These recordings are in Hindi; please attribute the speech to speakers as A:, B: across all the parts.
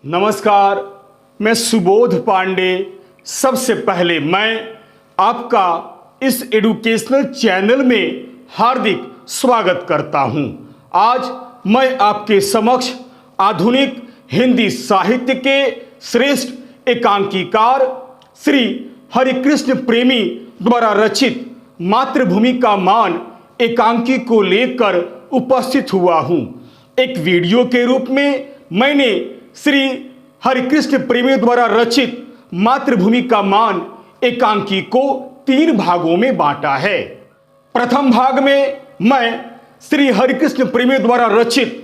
A: नमस्कार, मैं सुबोध पांडे। सबसे पहले मैं आपका इस एजुकेशनल चैनल में हार्दिक स्वागत करता हूं। आज मैं आपके समक्ष आधुनिक हिंदी साहित्य के श्रेष्ठ एकांकीकार श्री हरिकृष्ण प्रेमी द्वारा रचित मातृभूमि का मान एकांकी को लेकर उपस्थित हुआ हूं। एक वीडियो के रूप में मैंने श्री हरिकृष्ण प्रेमी द्वारा रचित मातृभूमि का मान एकांकी को 3 भागों में बांटा है। प्रथम भाग में मैं श्री हरिकृष्ण प्रेमी द्वारा रचित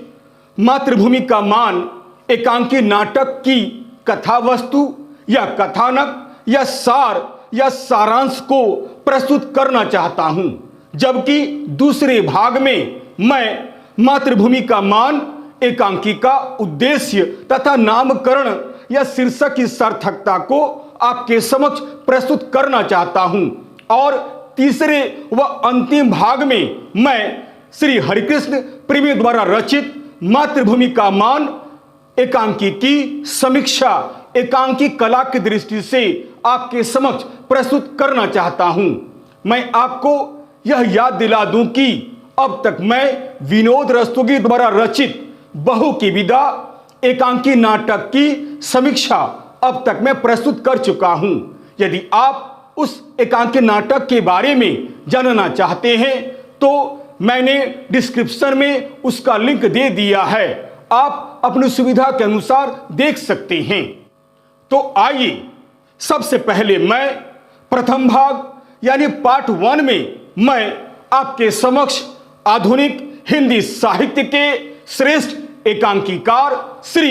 A: मातृभूमि का मान एकांकी नाटक की कथा वस्तु या कथानक या सार या सारांश को प्रस्तुत करना चाहता हूं, जबकि दूसरे भाग में मैं मातृभूमि का मान एकांकी का उद्देश्य तथा नामकरण या शीर्षक की सार्थकता को आपके समक्ष प्रस्तुत करना चाहता हूं, और तीसरे व अंतिम भाग में मैं श्री हरिकृष्ण प्रेमी द्वारा रचित मातृभूमि का मान एकांकी की समीक्षा एकांकी कला की दृष्टि से आपके समक्ष प्रस्तुत करना चाहता हूं। मैं आपको यह याद दिला दूं कि अब तक मैं विनोद रस्तोगी द्वारा रचित बहू की विदा एकांकी नाटक की समीक्षा अब तक मैं प्रस्तुत कर चुका हूं। यदि आप उस एकांकी नाटक के बारे में जानना चाहते हैं तो मैंने डिस्क्रिप्शन में उसका लिंक दे दिया है, आप अपनी सुविधा के अनुसार देख सकते हैं। तो आइए सबसे पहले मैं प्रथम भाग यानी पार्ट 1 में मैं आपके समक्ष आधुनिक हिंदी साहित्य के श्रेष्ठ एकांकीकार श्री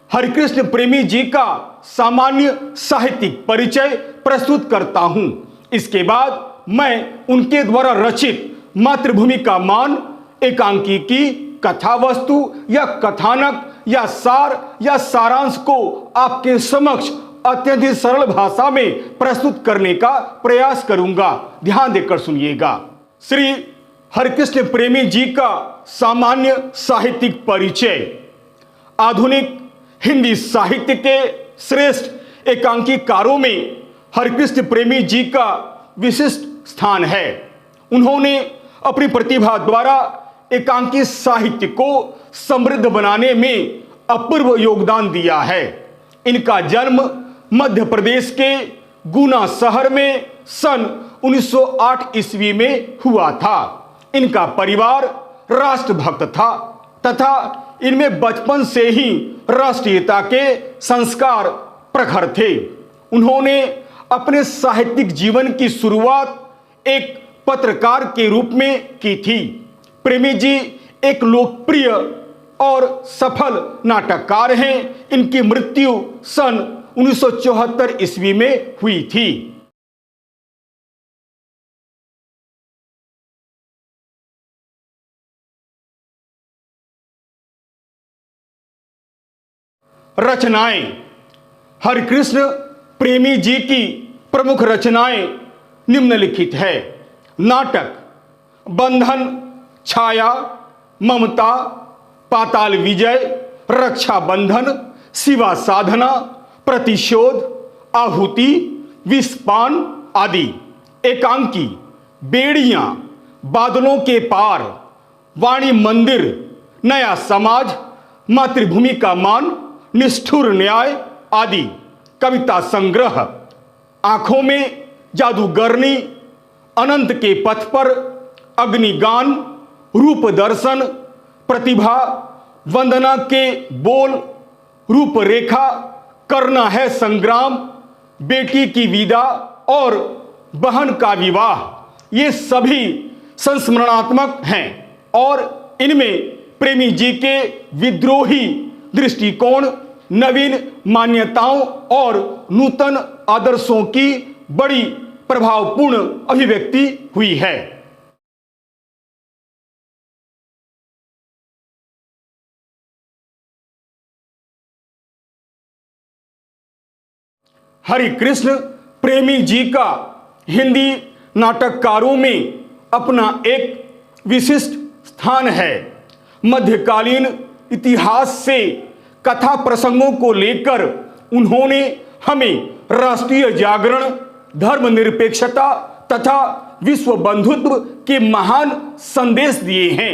A: हरिकृष्ण प्रेमी जी का सामान्य साहित्यिक परिचय प्रस्तुत करता हूं। इसके बाद मैं उनके द्वारा रचित मातृभूमि का मान एकांकी की कथा वस्तु या कथानक या सार या सारांश को आपके समक्ष अत्यंत सरल भाषा में प्रस्तुत करने का प्रयास करूंगा। ध्यान देकर सुनिएगा। श्री हरिकृष्ण प्रेमी जी का सामान्य साहित्यिक परिचय। आधुनिक हिंदी साहित्य के श्रेष्ठ एकांकीकारों में हरिकृष्ण प्रेमी जी का विशिष्ट स्थान है। उन्होंने अपनी प्रतिभा द्वारा एकांकी साहित्य को समृद्ध बनाने में अपूर्व योगदान दिया है। इनका जन्म मध्य प्रदेश के गुना शहर में सन 1908 ईस्वी में हुआ था। इनका परिवार राष्ट्रभक्त था तथा इनमें बचपन से ही राष्ट्रीयता के संस्कार प्रखर थे। उन्होंने अपने साहित्यिक जीवन की शुरुआत एक पत्रकार के रूप में की थी। प्रेमी जी एक लोकप्रिय और सफल नाटककार हैं। इनकी मृत्यु सन 1974 ईस्वी में हुई थी। रचनाएं। हरिकृष्ण प्रेमी जी की प्रमुख रचनाएं निम्नलिखित है। नाटक बंधन, छाया, ममता, पाताल विजय, रक्षाबंधन, शिवा साधना, प्रतिशोध, आहुति, विषपान आदि। एकांकी बेड़ियां, बादलों के पार, वाणी मंदिर, नया समाज, मातृभूमि का मान, निष्ठुर न्याय आदि। कविता संग्रह आंखों में जादूगरनी, अनंत के पथ पर, अग्निगान, रूप दर्शन, प्रतिभा, वंदना के बोल, रूपरेखा, करना है संग्राम, बेटी की विदा और बहन का विवाह। ये सभी संस्मरणात्मक हैं और इनमें प्रेमी जी के विद्रोही दृष्टिकोण, नवीन मान्यताओं और नूतन आदर्शों की बड़ी प्रभावपूर्ण अभिव्यक्ति हुई है। हरिकृष्ण प्रेमी जी का हिंदी नाटककारों में अपना एक विशिष्ट स्थान है। मध्यकालीन इतिहास से कथा प्रसंगों को लेकर उन्होंने हमें राष्ट्रीय जागरण, धर्मनिरपेक्षता तथा विश्व बंधुत्व के महान संदेश दिए हैं।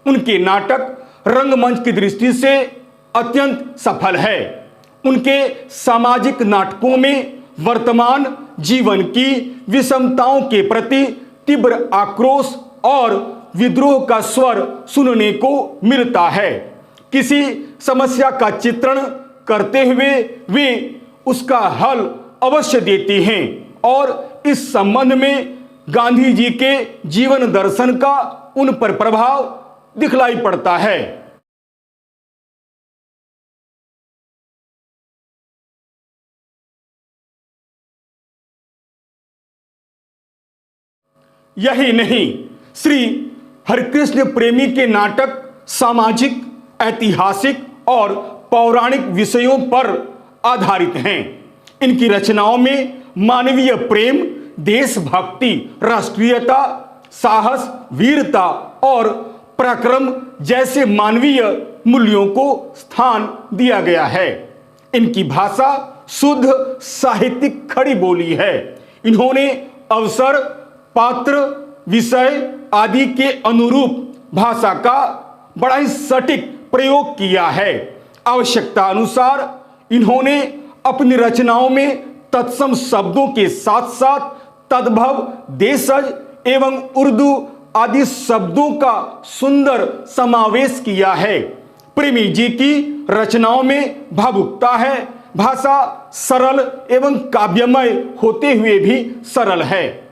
A: उनके नाटक रंगमंच की दृष्टि से अत्यंत सफल है। उनके सामाजिक नाटकों में वर्तमान जीवन की विषमताओं के प्रति तीव्र आक्रोश और विद्रोह का स्वर सुनने को मिलता है। किसी समस्या का चित्रण करते हुए वे उसका हल अवश्य देते हैं और इस संबंध में गांधी जी के जीवन दर्शन का उन पर प्रभाव दिखलाई पड़ता है। यही नहीं, श्री हरिकृष्ण प्रेमी के नाटक सामाजिक, ऐतिहासिक और पौराणिक विषयों पर आधारित हैं। इनकी रचनाओं में मानवीय प्रेम, देशभक्ति, राष्ट्रीयता, साहस, वीरता और पराक्रम जैसे मानवीय मूल्यों को स्थान दिया गया है। इनकी भाषा शुद्ध साहित्यिक खड़ी बोली है। इन्होंने अवसर, पात्र, विषय आदि के अनुरूप भाषा का बड़ा ही सटीक प्रयोग किया है। आवश्यकता अनुसार इन्होंने अपनी रचनाओं में तत्सम शब्दों के साथ साथ तद्भव, देशज एवं उर्दू आदि शब्दों का सुंदर समावेश किया है। प्रेमी जी की रचनाओं में भावुकता है। भाषा सरल एवं काव्यमय होते हुए भी सरल है।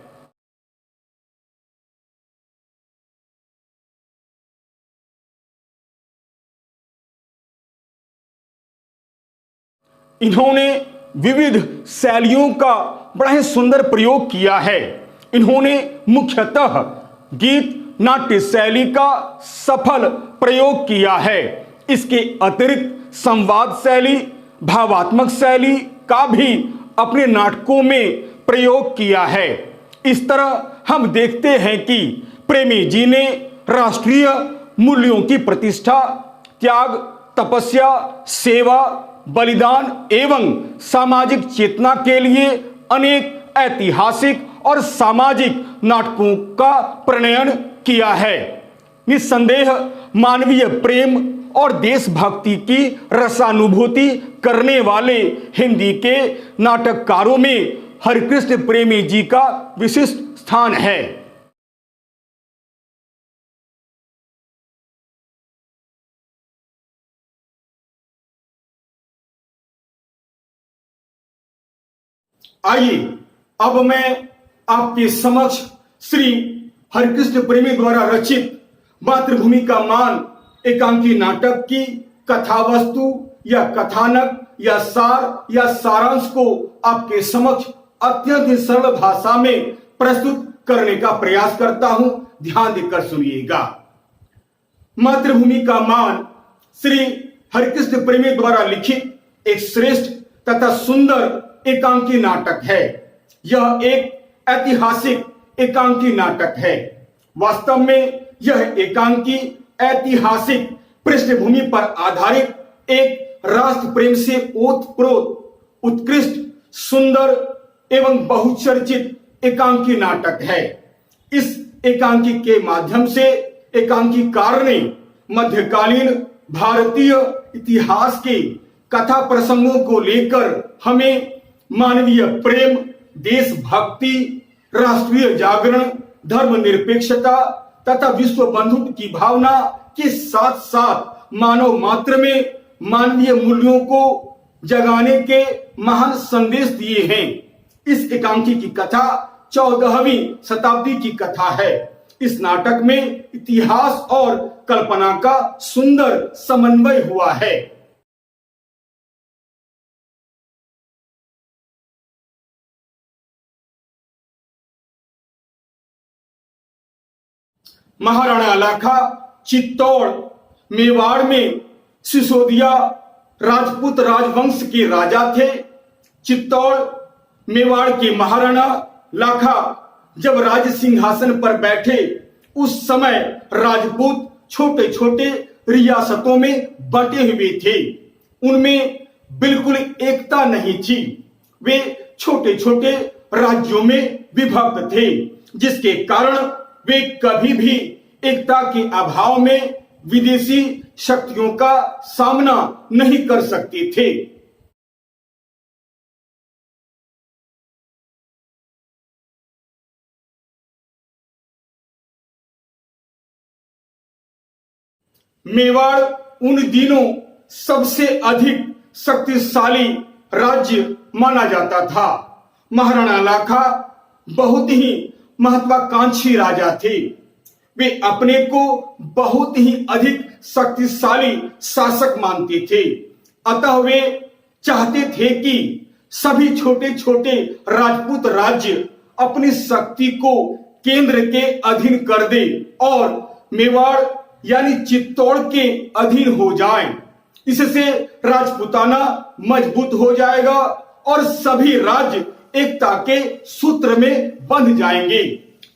A: इन्होंने विविध शैलियों का बड़ा ही सुंदर प्रयोग किया है। इन्होंने मुख्यतः गीत नाट्य शैली का सफल प्रयोग किया है। इसके अतिरिक्त संवाद शैली, भावात्मक शैली का भी अपने नाटकों में प्रयोग किया है। इस तरह हम देखते हैं कि प्रेमी जी ने राष्ट्रीय मूल्यों की प्रतिष्ठा, त्याग, तपस्या, सेवा, बलिदान एवं सामाजिक चेतना के लिए अनेक ऐतिहासिक और सामाजिक नाटकों का प्रणयन किया है। निस्संदेह मानवीय प्रेम और देशभक्ति की रसानुभूति करने वाले हिंदी के नाटककारों में हरिकृष्ण प्रेमी जी का विशिष्ट स्थान है। आइए अब मैं आपके समक्ष श्री हरिकृष्ण प्रेमी द्वारा रचित मातृभूमि का मान एकांकी नाटक की कथा वस्तु या कथानक या सार या सारांश को आपके समक्ष अत्यंत सरल भाषा में प्रस्तुत करने का प्रयास करता हूं। ध्यान देकर सुनिएगा। मातृभूमि का मान श्री हरिकृष्ण प्रेमी द्वारा लिखित एक श्रेष्ठ तथा सुंदर एकांकी नाटक है। यह एक ऐतिहासिक एकांकी नाटक है। वास्तव में यह एकांकी ऐतिहासिक पृष्ठभूमि पर आधारित एक राष्ट्र प्रेम से ओतप्रोत उत्कृष्ट, सुंदर एवं बहुचर्चित एकांकी नाटक है। इस एकांकी के माध्यम से एकांकीकार ने मध्यकालीन भारतीय इतिहास के कथा प्रसंगों को लेकर हमें मानवीय प्रेम, देशभक्ति, राष्ट्रीय जागरण, धर्मनिरपेक्षता तथा विश्व बंधुत्व की भावना के साथ साथ मानव मात्र में मानवीय मूल्यों को जगाने के महान संदेश दिए हैं। इस एकांकी की कथा 14वीं शताब्दी की कथा है। इस नाटक में इतिहास और कल्पना का सुंदर समन्वय हुआ है। महाराणा लाखा चित्तौड़ मेवाड़ में सिसोदिया राजपूत राजवंश के राजा थे। चित्तौड़ मेवाड़ के महाराणा लाखा जब राज सिंहासन पर बैठे, उस समय राजपूत छोटे छोटे रियासतों में बंटे हुए थे। उनमें बिल्कुल एकता नहीं थी। वे छोटे छोटे राज्यों में विभक्त थे, जिसके कारण वे कभी भी एकता के अभाव में विदेशी शक्तियों का सामना नहीं कर सकते थे। मेवाड़ उन दिनों सबसे अधिक शक्तिशाली राज्य माना जाता था। महाराणा लाखा बहुत ही महत्वाकांक्षी राजा थे। वे अपने को बहुत ही अधिक शक्तिशाली शासक मानते थे। अतः वे चाहते थे कि सभी छोटे छोटे राजपूत राज्य अपनी शक्ति को केंद्र के अधीन कर दे और मेवाड़ यानी चित्तौड़ के अधीन हो जाएं। इससे राजपूताना मजबूत हो जाएगा और सभी राज्य एकता के सूत्र में बंध जाएंगे,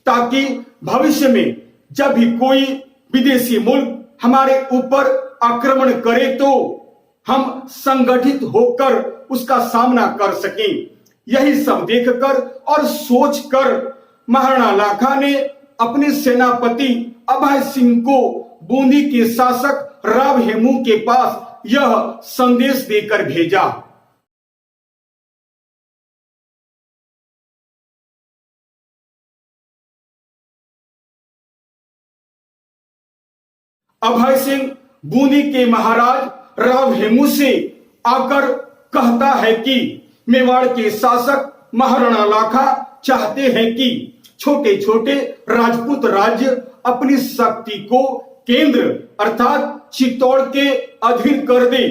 A: ताकि भविष्य में जब भी कोई विदेशी मुल्क हमारे ऊपर आक्रमण करे तो हम संगठित होकर उसका सामना कर सकें। यही सब देखकर और सोचकर महाराणा लाखा ने अपने सेनापति अभय सिंह को बूंदी के शासक राव हेमू के पास यह संदेश देकर भेजा। अभय सिंह बूंदी के महाराज राव हेमू से आकर कहता है कि मेवाड़ के शासक महाराणा लाखा चाहते हैं कि छोटे छोटे राजपूत राज्य अपनी शक्ति को केंद्र अर्थात चित्तौड़ के अधीन कर दे,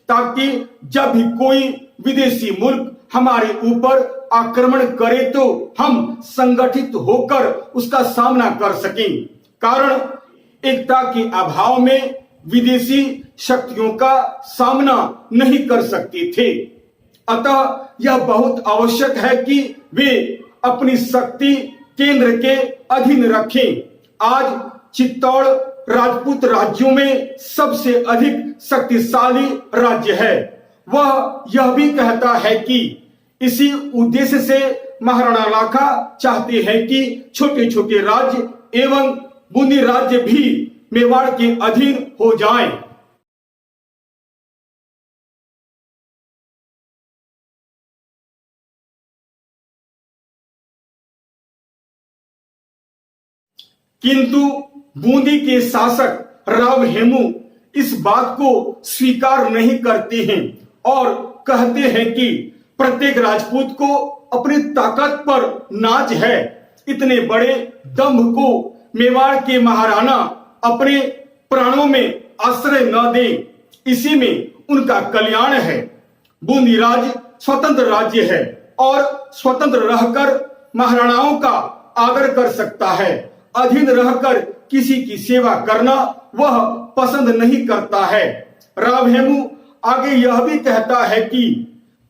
A: ताकि जब भी कोई विदेशी मुल्क हमारे ऊपर आक्रमण करे तो हम संगठित होकर उसका सामना कर सकें। कारण एकता के अभाव में विदेशी शक्तियों का सामना नहीं कर सकते थे। अतः यह बहुत आवश्यक है कि वे अपनी शक्ति केंद्र के अधीन रखें। आज चित्तौड़ राजपूत राज्यों में सबसे अधिक शक्तिशाली राज्य है। वह यह भी कहता है कि इसी उद्देश्य से महाराणा लाखा चाहते हैं कि छोटे छोटे राज्य एवं बूंदी राज्य भी मेवाड़ के अधीन हो जाएं। किंतु बूंदी के शासक राव हेमू इस बात को स्वीकार नहीं करते हैं और कहते हैं कि प्रत्येक राजपूत को अपनी ताकत पर नाज है। इतने बड़े दंभ को मेवाड़ के महाराणा अपने प्राणों में आश्रय न दें, इसी में उनका कल्याण है। बूंदी राज्य स्वतंत्र राज्य है और स्वतंत्र रहकर महाराणाओं का आदर कर सकता है। अधीन रहकर किसी की सेवा करना वह पसंद नहीं करता है। राव हेमू आगे यह भी कहता है कि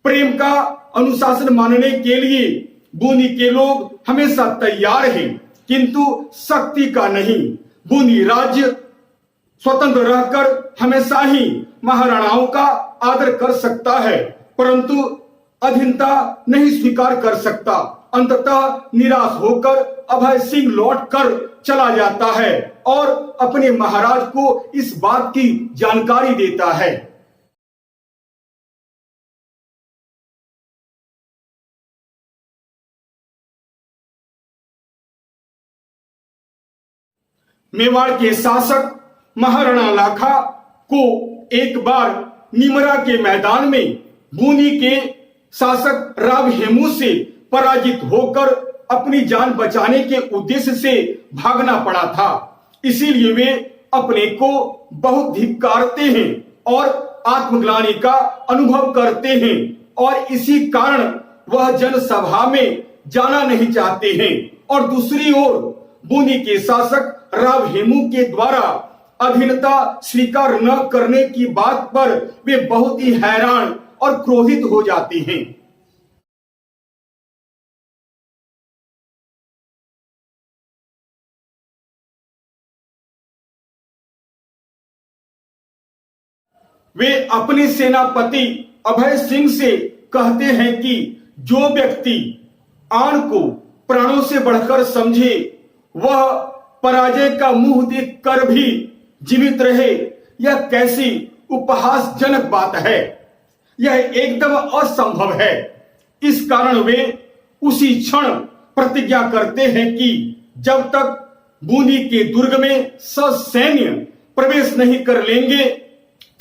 A: प्रेम का अनुशासन मानने के लिए बूंदी के लोग हमेशा तैयार हैं, किंतु शक्ति का नहीं। बूंदी राज्य स्वतंत्र रहकर हमेशा ही महाराणाओं का आदर कर सकता है, परंतु अधीनता नहीं स्वीकार कर सकता। अंततः निराश होकर अभय सिंह लौटकर चला जाता है और अपने महाराज को इस बात की जानकारी देता है। मेवाड़ के शासक महाराणा लाखा को एक बार निमरा के मैदान में बूंदी के शासक राव हेमू से पराजित होकर अपनी जान बचाने के उद्देश्य से भागना पड़ा था। इसीलिए वे अपने को बहुत धिक्कारते हैं और आत्मग्लानि का अनुभव करते हैं और इसी कारण वह जनसभा में जाना नहीं चाहते हैं। और दूसरी ओर बूंदी के शासक राव हेमू के द्वारा अधीनता स्वीकार न करने की बात पर वे बहुत ही हैरान और क्रोधित हो जाते हैं। वे अपने सेनापति अभय सिंह से कहते हैं कि जो व्यक्ति आन को प्राणों से बढ़कर समझे वह पराजय का मुंह देख कर भी जीवित रहे। यह कैसी उपहासजनक बात है, यह एकदम असंभव है। इस कारण वे उसी क्षण प्रतिज्ञा करते हैं कि जब तक बूंदी के दुर्ग में ससैन्य प्रवेश नहीं कर लेंगे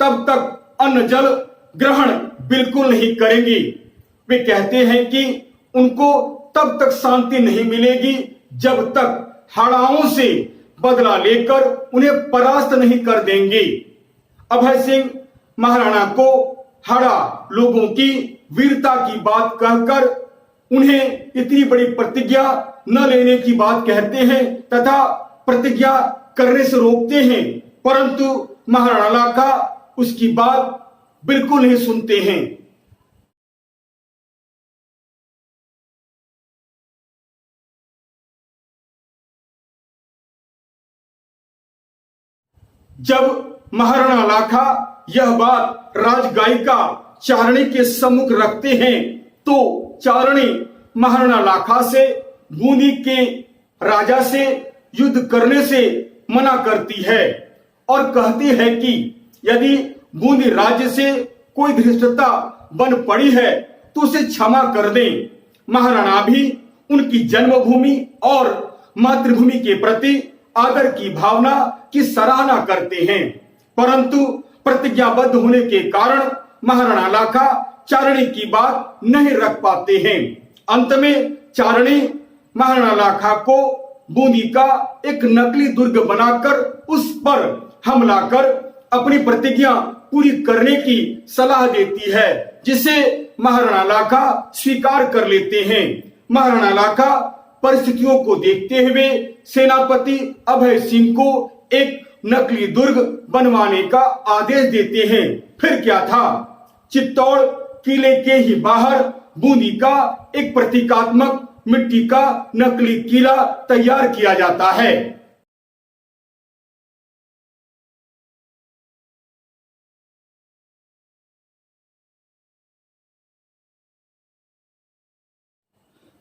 A: तब तक अन्न जल ग्रहण बिल्कुल नहीं करेंगे। वे कहते हैं कि उनको तब तक शांति नहीं मिलेगी जब तक हाड़ाओं से बदला लेकर उन्हें परास्त नहीं कर देंगे। अभय सिंह महाराणा को हाड़ा लोगों की वीरता की बात कहकर उन्हें इतनी बड़ी प्रतिज्ञा न लेने की बात कहते हैं तथा प्रतिज्ञा करने से रोकते हैं, परंतु महाराणा लाखा उसकी बात बिल्कुल नहीं सुनते हैं। जब महाराणा लाखा यह बात राजगायिका चारणी के सम्मुख रखते हैं तो चारणी महाराणा लाखा से बूंदी के राजा से युद्ध करने से मना करती है और कहती है कि यदि बूंदी राज्य से कोई धृष्टता बन पड़ी है तो उसे क्षमा कर दें। महाराणा भी उनकी जन्मभूमि और मातृभूमि के प्रति आदर की भावना की सराहना करते हैं, परंतु प्रतिज्ञाबद्ध होने के कारण महाराणा लाखा चारणी की बात नहीं रख पाते हैं। अंत में चारणी महाराणा लाखा को बूंदी का एक नकली दुर्ग बनाकर उस पर हमला कर अपनी प्रतिज्ञा पूरी करने की सलाह देती है, जिसे महाराणा लाखा स्वीकार कर लेते हैं। महाराणा लाखा परिस्थितियों को देखते हुए सेनापति अभय सिंह को एक नकली दुर्ग बनवाने का आदेश देते हैं। फिर क्या था, चित्तौड़ किले के ही बाहर बूंदी का एक प्रतीकात्मक मिट्टी का नकली किला तैयार किया जाता है।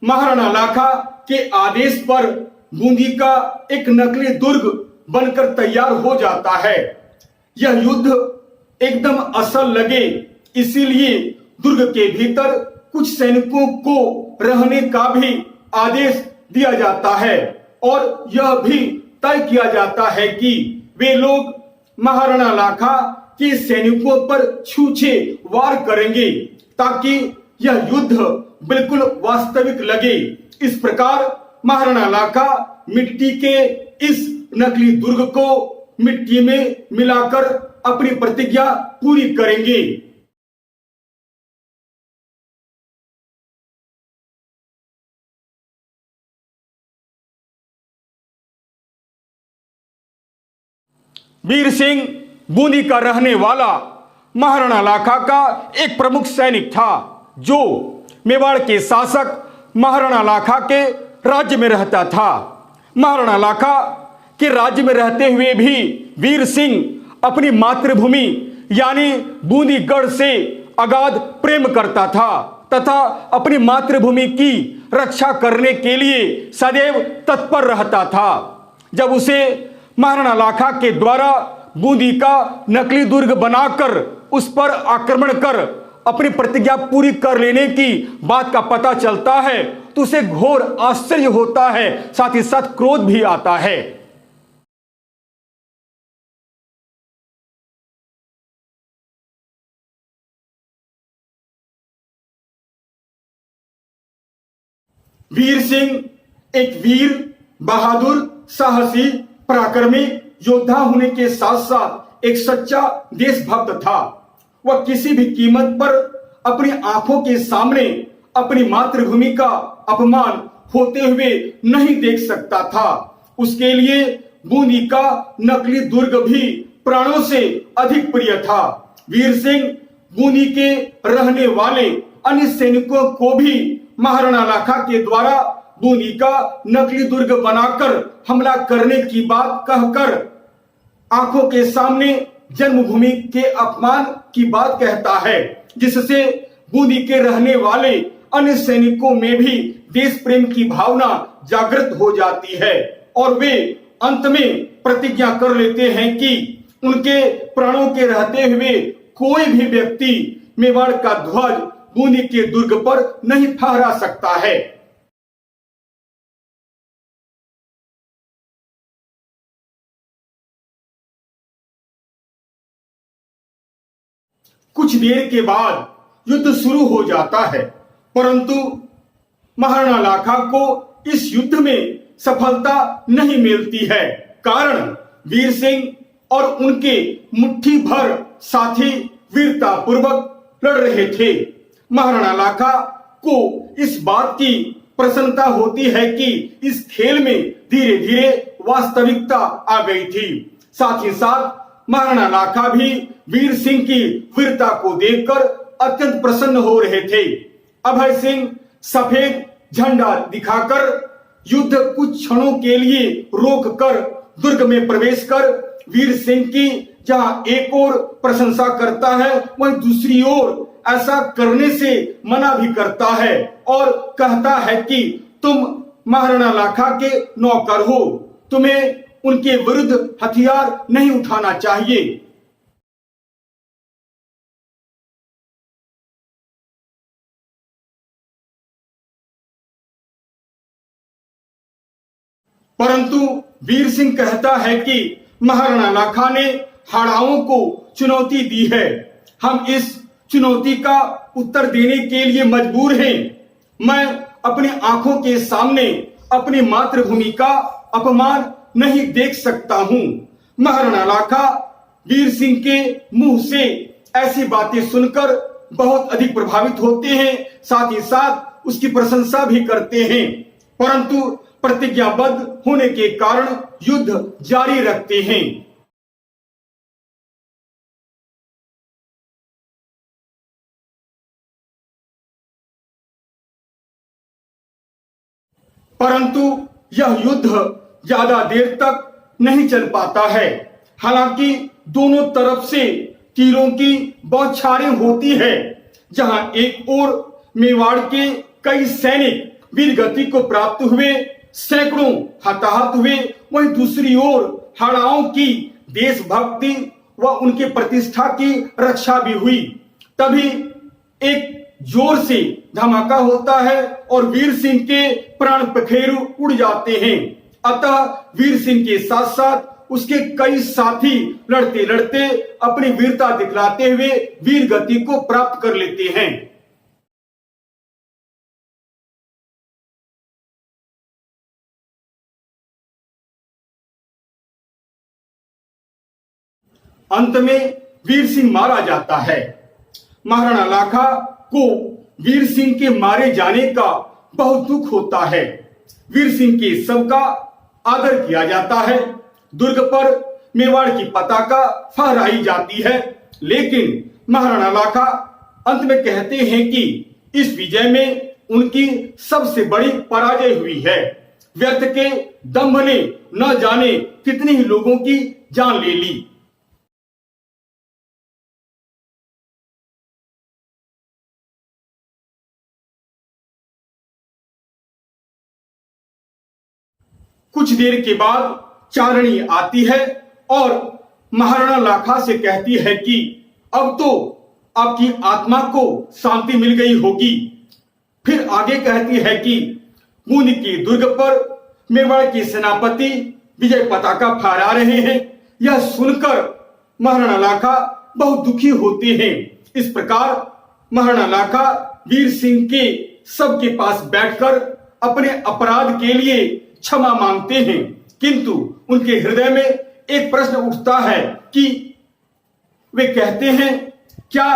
A: महाराणा लाखा के आदेश पर बूंदी का एक नकली दुर्ग बनकर तैयार हो जाता है। यह युद्ध एकदम असल लगे इसीलिए दुर्ग के भीतर कुछ सैनिकों को रहने का भी आदेश दिया जाता है और यह भी तय किया जाता है कि वे लोग महाराणा लाखा के सैनिकों पर छूछे वार करेंगे ताकि यह युद्ध बिल्कुल वास्तविक लगे। इस प्रकार महाराणा लाखा मिट्टी के इस नकली दुर्ग को मिट्टी में मिलाकर अपनी प्रतिज्ञा पूरी करेंगे। वीर सिंह बूंदी का रहने वाला महाराणा लाखा का एक प्रमुख सैनिक था जो मेवाड़ के शासक महाराणा लाखा के राज्य में रहता था। महाराणा लाखा के राज्य में रहते हुए भी वीर सिंह अपनी मातृभूमि यानी बूंदीगढ़ से अगाध प्रेम करता था तथा अपनी मातृभूमि की रक्षा करने के लिए सदैव तत्पर रहता था। जब उसे महाराणा लाखा के द्वारा बूंदी का नकली दुर्ग बनाकर उस पर आक्रमण कर अपनी प्रतिज्ञा पूरी कर लेने की बात का पता चलता है तो उसे घोर आश्चर्य होता है, साथ ही साथ क्रोध भी आता है। वीर सिंह एक वीर, बहादुर, साहसी, पराक्रमी योद्धा होने के साथ साथ एक सच्चा देशभक्त था। वह किसी भी कीमत पर अपनी आंखों के सामने अपनी मातृभूमि का अपमान होते हुए नहीं देख सकता था। उसके लिए बूंदी का नकली दुर्ग भी प्राणों से अधिक प्रिय था। वीर सिंह बूंदी के रहने वाले अन्य सैनिकों को भी महाराणा लाखा के द्वारा बूंदी का नकली दुर्ग बनाकर हमला करने की बात कहकर आंखों के सामने जन्मभूमि के अपमान की बात कहता है, जिससे बूंदी के रहने वाले अन्य सैनिकों में भी देश प्रेम की भावना जागृत हो जाती है और वे अंत में प्रतिज्ञा कर लेते हैं कि उनके प्राणों के रहते हुए कोई भी व्यक्ति मेवाड़ का ध्वज बूंदी के दुर्ग पर नहीं फहरा सकता है। कुछ देर के बाद युद्ध शुरू हो जाता है, परंतु महाराणा लाखा को इस युद्ध में सफलता नहीं मिलती है। कारण वीर सिंह और उनके मुट्ठी भर साथी वीरता पूर्वक लड़ रहे थे। महाराणा लाखा को इस बात की प्रसन्नता होती है कि इस खेल में धीरे धीरे वास्तविकता आ गई थी। साथ ही साथ महाराणा लाखा भी वीर सिंह की वीरता को देखकर अत्यंत प्रसन्न हो रहे थे। अभय सिंह सफेद झंडा दिखाकर युद्ध कुछ क्षणों के लिए रोककर दुर्ग में प्रवेश कर वीर सिंह की जहां एक ओर प्रशंसा करता है, वहीं दूसरी ओर ऐसा करने से मना भी करता है और कहता है कि तुम महाराणा लाखा के नौकर हो, तुम्हें उनके विरुद्ध हथियार नहीं उठाना चाहिए। परंतु वीर सिंह कहता है कि महाराणा लाखा ने हाड़ाओं को चुनौती दी है, हम इस चुनौती का उत्तर देने के लिए मजबूर हैं। मैं अपनी आंखों के सामने अपनी मातृभूमि का अपमान नहीं देख सकता हूं। महाराणा लाखा वीर सिंह के मुंह से ऐसी बातें सुनकर बहुत अधिक प्रभावित होते हैं, साथ ही साथ उसकी प्रशंसा भी करते हैं, परंतु प्रतिज्ञाबद्ध होने के कारण युद्ध जारी रखते हैं। परंतु यह युद्ध ज्यादा देर तक नहीं चल पाता है। हालांकि दोनों तरफ से तीरों की बौछारें होती है। जहां एक ओर मेवाड़ के कई सैनिक वीर गति को प्राप्त हुए, सैकड़ों हताहत हुए, वहीं दूसरी ओर हाड़ाओं की देशभक्ति व उनके प्रतिष्ठा की रक्षा भी हुई। तभी एक जोर से धमाका होता है और वीर सिंह के प्राण पखेरु उड़ जाते हैं। अतः वीर सिंह के साथ साथ उसके कई साथी लड़ते लड़ते अपनी वीरता दिखलाते हुए वीर गति को प्राप्त कर लेते हैं। अंत में वीर सिंह मारा जाता है। महाराणा लाखा को वीर सिंह के मारे जाने का बहुत दुख होता है। वीर सिंह के शव का आदर किया जाता है। दुर्ग पर मेवाड़ की पताका फहराई जाती है, लेकिन महाराणा लाखा अंत में कहते हैं कि इस विजय में उनकी सबसे बड़ी पराजय हुई है। व्यर्थ के दंभ ने न जाने कितने ही लोगों की जान ले ली। कुछ देर के बाद चारणी आती है और महाराणा लाखा से कहती है कि अब तो आपकी आत्मा को शांति मिल गई होगी। फिर आगे कहती है कि बूंदी के दुर्ग पर मेवाड़ के सेनापति विजय पताका फहरा रहे हैं। यह सुनकर महाराणा लाखा बहुत दुखी होते हैं। इस प्रकार महाराणा लाखा वीर सिंह के शव के पास बैठकर अपने अपराध के लिए क्षमा मांगते हैं, किंतु उनके हृदय में एक प्रश्न उठता है कि वे कहते हैं, क्या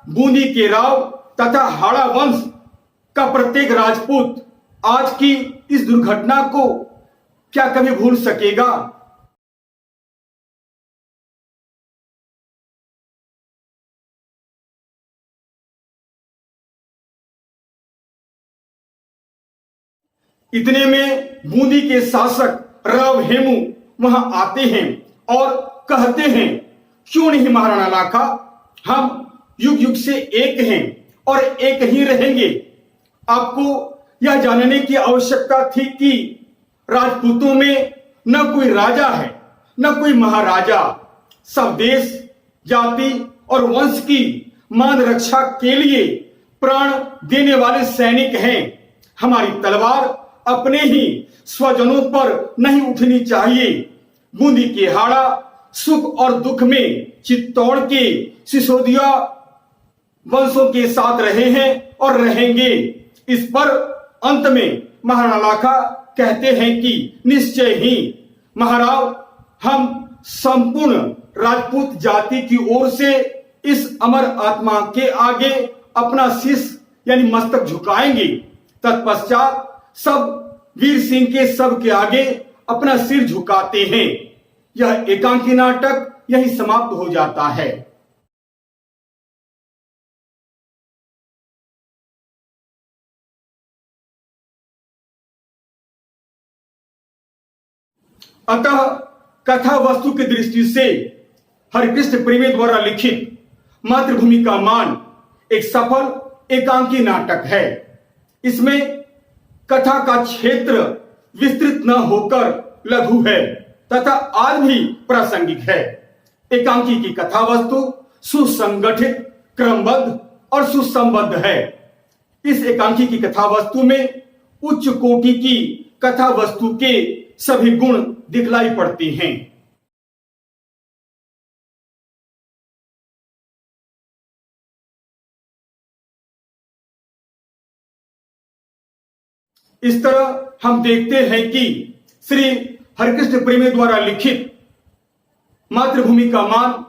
A: बूंदी के राव तथा हाड़ा वंश का प्रत्येक राजपूत आज की इस दुर्घटना को क्या कभी भूल सकेगा? इतने में बूंदी के शासक राव हेमू वहां आते हैं और कहते हैं, क्यों नहीं महाराणा लाखा, हम युग युग से एक हैं और एक ही रहेंगे। आपको यह जानने की आवश्यकता थी कि राजपूतों में न कोई राजा है न कोई महाराजा, सब देश जाति और वंश की मान रक्षा के लिए प्राण देने वाले सैनिक हैं। हमारी तलवार अपने ही स्वजनों पर नहीं उठनी चाहिए। बूंदी के हाड़ा सुख और दुख में चित्तौड़ के सिसोदिया वंशों के साथ रहे हैं और रहेंगे। इस पर अंत में महाराणा लाखा कहते हैं कि निश्चय ही महाराज, हम संपूर्ण राजपूत जाति की ओर से इस अमर आत्मा के आगे अपना शीश यानी मस्तक झुकाएंगे। तत्पश्चात सब वीर सिंह के सब के आगे अपना सिर झुकाते हैं। यह एकांकी नाटक यही समाप्त हो जाता है। अतः कथा वस्तु की दृष्टि से हरिकृष्ण प्रेमी द्वारा लिखित मातृभूमि का मान एक सफल एकांकी नाटक है। इसमें कथा का क्षेत्र विस्तृत न होकर लघु है तथा आज भी प्रासंगिक है। एकांकी की कथा वस्तु सुसंगठित, क्रमबद्ध और सुसंबद्ध है। इस एकांकी की कथा वस्तु में उच्च कोटि की कथा वस्तु के सभी गुण दिखलाई पड़ते हैं। इस तरह हम देखते हैं कि श्री हरिकृष्ण प्रेमी द्वारा लिखित मातृभूमि का मान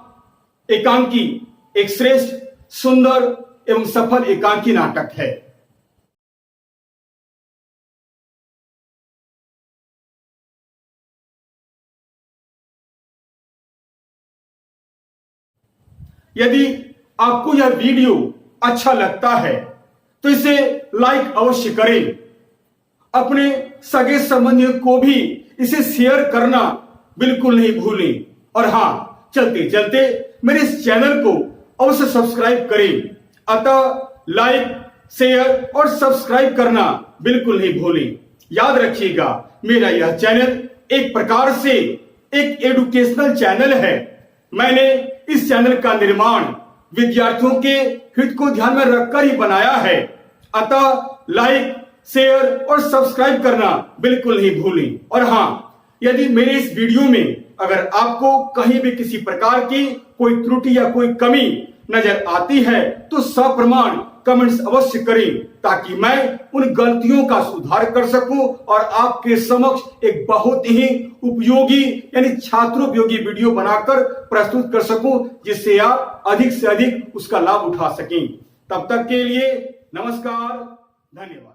A: एकांकी एक श्रेष्ठ, सुंदर एवं सफल एकांकी नाटक है। यदि आपको यह वीडियो अच्छा लगता है तो इसे लाइक अवश्य करें। अपने सगे संबंधियों को भी इसे शेयर करना बिल्कुल नहीं भूलें। और हाँ, चलते चलते मेरे इस चैनल को अवश्य सब्सक्राइब करें। अतः लाइक, शेयर और सब्सक्राइब करना बिल्कुल नहीं भूलें। याद रखिएगा, मेरा यह चैनल एक प्रकार से एक एजुकेशनल चैनल है। मैंने इस चैनल का निर्माण विद्यार्थियों के हित को ध्यान में रखकर ही बनाया है। अतः लाइक, शेयर और सब्सक्राइब करना बिल्कुल नहीं भूलें। और हाँ, यदि मेरे इस वीडियो में अगर आपको कहीं भी किसी प्रकार की कोई त्रुटि या कोई कमी नजर आती है तो सप्रमाण कमेंट्स अवश्य करें, ताकि मैं उन गलतियों का सुधार कर सकूं और आपके समक्ष एक बहुत ही उपयोगी यानी छात्रोपयोगी वीडियो बनाकर प्रस्तुत कर सकूं, जिससे आप अधिक से अधिक उसका लाभ उठा सकें। तब तक के लिए नमस्कार, धन्यवाद।